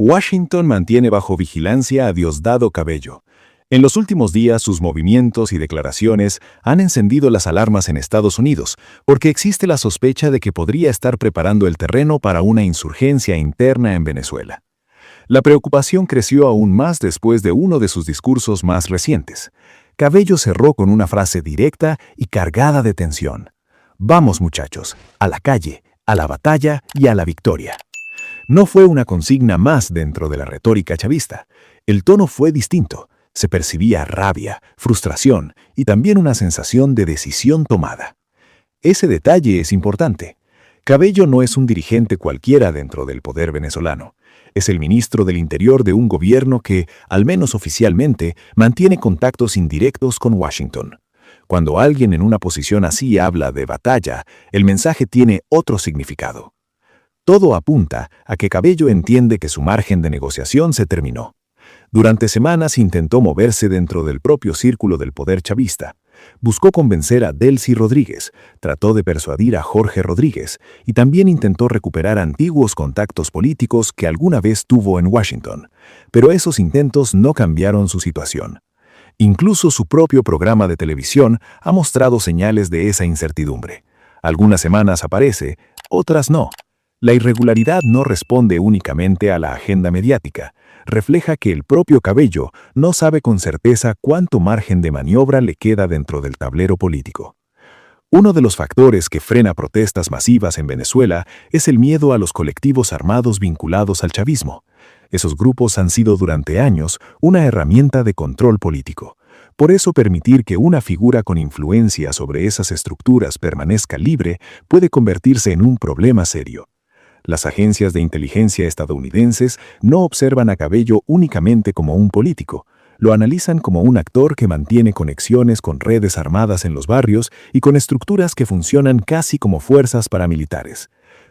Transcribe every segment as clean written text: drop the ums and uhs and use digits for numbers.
Washington mantiene bajo vigilancia a Diosdado Cabello. En los últimos días, sus movimientos y declaraciones han encendido las alarmas en Estados Unidos, porque existe la sospecha de que podría estar preparando el terreno para una insurgencia interna en Venezuela. La preocupación creció aún más después de uno de sus discursos más recientes. Cabello cerró con una frase directa y cargada de tensión. Vamos, muchachos, a la calle, a la batalla y a la victoria. No fue una consigna más dentro de la retórica chavista. El tono fue distinto. Se percibía rabia, frustración y también una sensación de decisión tomada. Ese detalle es importante. Cabello no es un dirigente cualquiera dentro del poder venezolano. Es el ministro del Interior de un gobierno que, al menos oficialmente, mantiene contactos indirectos con Washington. Cuando alguien en una posición así habla de batalla, el mensaje tiene otro significado. Todo apunta a que Cabello entiende que su margen de negociación se terminó. Durante semanas intentó moverse dentro del propio círculo del poder chavista. Buscó convencer a Delcy Rodríguez, trató de persuadir a Jorge Rodríguez y también intentó recuperar antiguos contactos políticos que alguna vez tuvo en Washington. Pero esos intentos no cambiaron su situación. Incluso su propio programa de televisión ha mostrado señales de esa incertidumbre. Algunas semanas aparece, otras no. La irregularidad no responde únicamente a la agenda mediática. Refleja que el propio Cabello no sabe con certeza cuánto margen de maniobra le queda dentro del tablero político. Uno de los factores que frena protestas masivas en Venezuela es el miedo a los colectivos armados vinculados al chavismo. Esos grupos han sido durante años una herramienta de control político. Por eso permitir que una figura con influencia sobre esas estructuras permanezca libre puede convertirse en un problema serio. Las agencias de inteligencia estadounidenses no observan a Cabello únicamente como un político, lo analizan como un actor que mantiene conexiones con redes armadas en los barrios y con estructuras que funcionan casi como fuerzas paramilitares.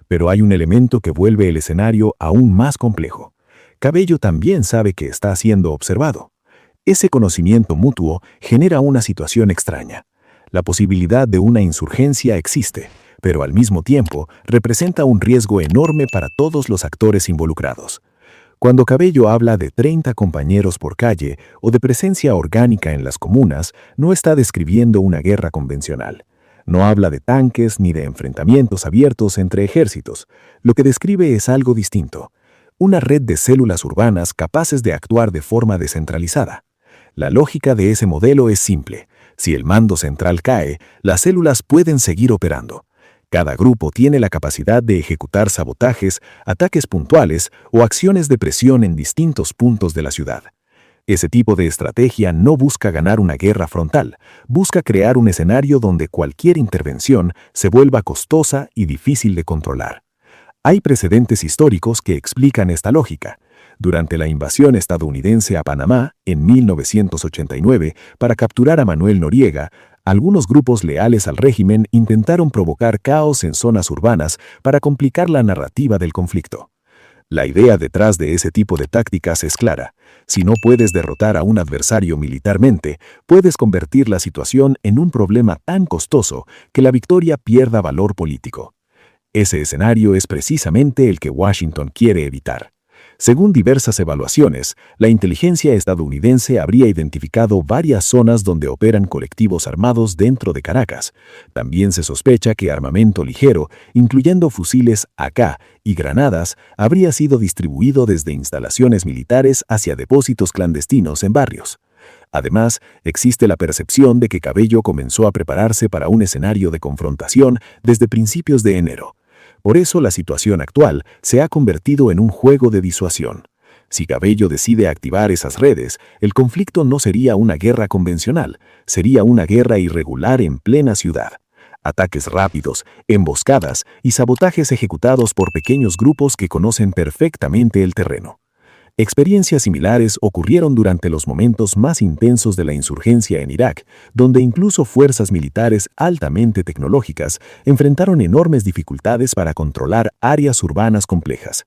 Pero hay un elemento que vuelve el escenario aún más complejo. Cabello también sabe que está siendo observado. Ese conocimiento mutuo genera una situación extraña. La posibilidad de una insurgencia existe, pero al mismo tiempo representa un riesgo enorme para todos los actores involucrados. Cuando Cabello habla de 30 compañeros por calle o de presencia orgánica en las comunas, no está describiendo una guerra convencional. No habla de tanques ni de enfrentamientos abiertos entre ejércitos. Lo que describe es algo distinto. Una red de células urbanas capaces de actuar de forma descentralizada. La lógica de ese modelo es simple. Si el mando central cae, las células pueden seguir operando. Cada grupo tiene la capacidad de ejecutar sabotajes, ataques puntuales o acciones de presión en distintos puntos de la ciudad. Ese tipo de estrategia no busca ganar una guerra frontal, busca crear un escenario donde cualquier intervención se vuelva costosa y difícil de controlar. Hay precedentes históricos que explican esta lógica. Durante la invasión estadounidense a Panamá, en 1989, para capturar a Manuel Noriega, algunos grupos leales al régimen intentaron provocar caos en zonas urbanas para complicar la narrativa del conflicto. La idea detrás de ese tipo de tácticas es clara. Si no puedes derrotar a un adversario militarmente, puedes convertir la situación en un problema tan costoso que la victoria pierda valor político. Ese escenario es precisamente el que Washington quiere evitar. Según diversas evaluaciones, la inteligencia estadounidense habría identificado varias zonas donde operan colectivos armados dentro de Caracas. También se sospecha que armamento ligero, incluyendo fusiles AK y granadas, habría sido distribuido desde instalaciones militares hacia depósitos clandestinos en barrios. Además, existe la percepción de que Cabello comenzó a prepararse para un escenario de confrontación desde principios de enero. Por eso la situación actual se ha convertido en un juego de disuasión. Si Cabello decide activar esas redes, el conflicto no sería una guerra convencional, sería una guerra irregular en plena ciudad. Ataques rápidos, emboscadas y sabotajes ejecutados por pequeños grupos que conocen perfectamente el terreno. Experiencias similares ocurrieron durante los momentos más intensos de la insurgencia en Irak, donde incluso fuerzas militares altamente tecnológicas enfrentaron enormes dificultades para controlar áreas urbanas complejas.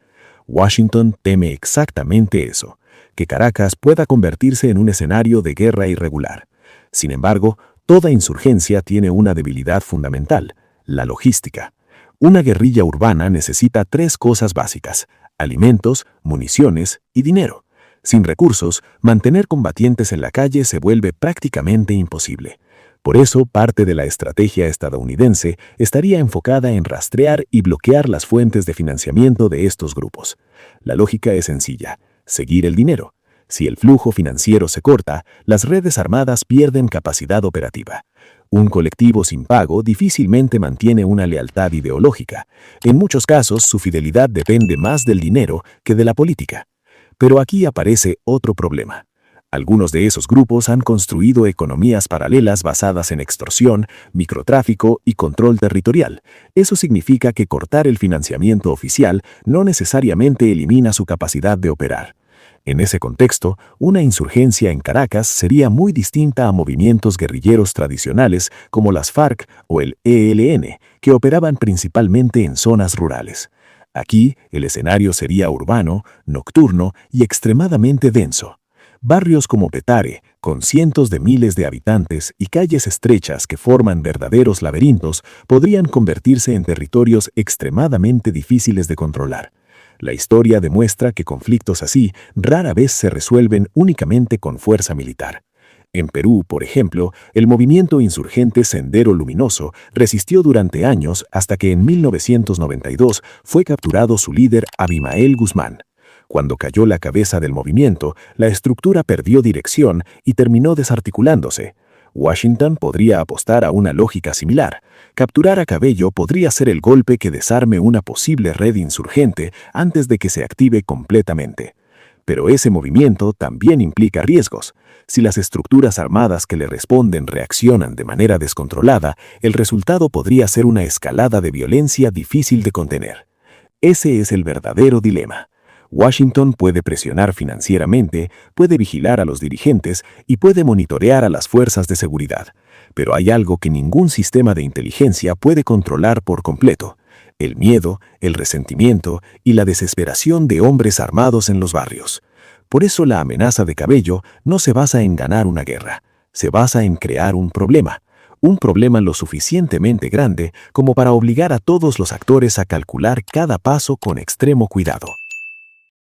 Washington teme exactamente eso, que Caracas pueda convertirse en un escenario de guerra irregular. Sin embargo, toda insurgencia tiene una debilidad fundamental: la logística. Una guerrilla urbana necesita tres cosas básicas: alimentos, municiones y dinero. Sin recursos, mantener combatientes en la calle se vuelve prácticamente imposible. Por eso, parte de la estrategia estadounidense estaría enfocada en rastrear y bloquear las fuentes de financiamiento de estos grupos. La lógica es sencilla: seguir el dinero. Si el flujo financiero se corta, las redes armadas pierden capacidad operativa. Un colectivo sin pago difícilmente mantiene una lealtad ideológica. En muchos casos, su fidelidad depende más del dinero que de la política. Pero aquí aparece otro problema. Algunos de esos grupos han construido economías paralelas basadas en extorsión, microtráfico y control territorial. Eso significa que cortar el financiamiento oficial no necesariamente elimina su capacidad de operar. En ese contexto, una insurgencia en Caracas sería muy distinta a movimientos guerrilleros tradicionales como las FARC o el ELN, que operaban principalmente en zonas rurales. Aquí, el escenario sería urbano, nocturno y extremadamente denso. Barrios como Petare, con cientos de miles de habitantes y calles estrechas que forman verdaderos laberintos, podrían convertirse en territorios extremadamente difíciles de controlar. La historia demuestra que conflictos así rara vez se resuelven únicamente con fuerza militar. En Perú, por ejemplo, el movimiento insurgente Sendero Luminoso resistió durante años hasta que en 1992 fue capturado su líder Abimael Guzmán. Cuando cayó la cabeza del movimiento, la estructura perdió dirección y terminó desarticulándose. Washington podría apostar a una lógica similar. Capturar a Cabello podría ser el golpe que desarme una posible red insurgente antes de que se active completamente. Pero ese movimiento también implica riesgos. Si las estructuras armadas que le responden reaccionan de manera descontrolada, el resultado podría ser una escalada de violencia difícil de contener. Ese es el verdadero dilema. Washington puede presionar financieramente, puede vigilar a los dirigentes y puede monitorear a las fuerzas de seguridad. Pero hay algo que ningún sistema de inteligencia puede controlar por completo: el miedo, el resentimiento y la desesperación de hombres armados en los barrios. Por eso la amenaza de Cabello no se basa en ganar una guerra, se basa en crear un problema lo suficientemente grande como para obligar a todos los actores a calcular cada paso con extremo cuidado.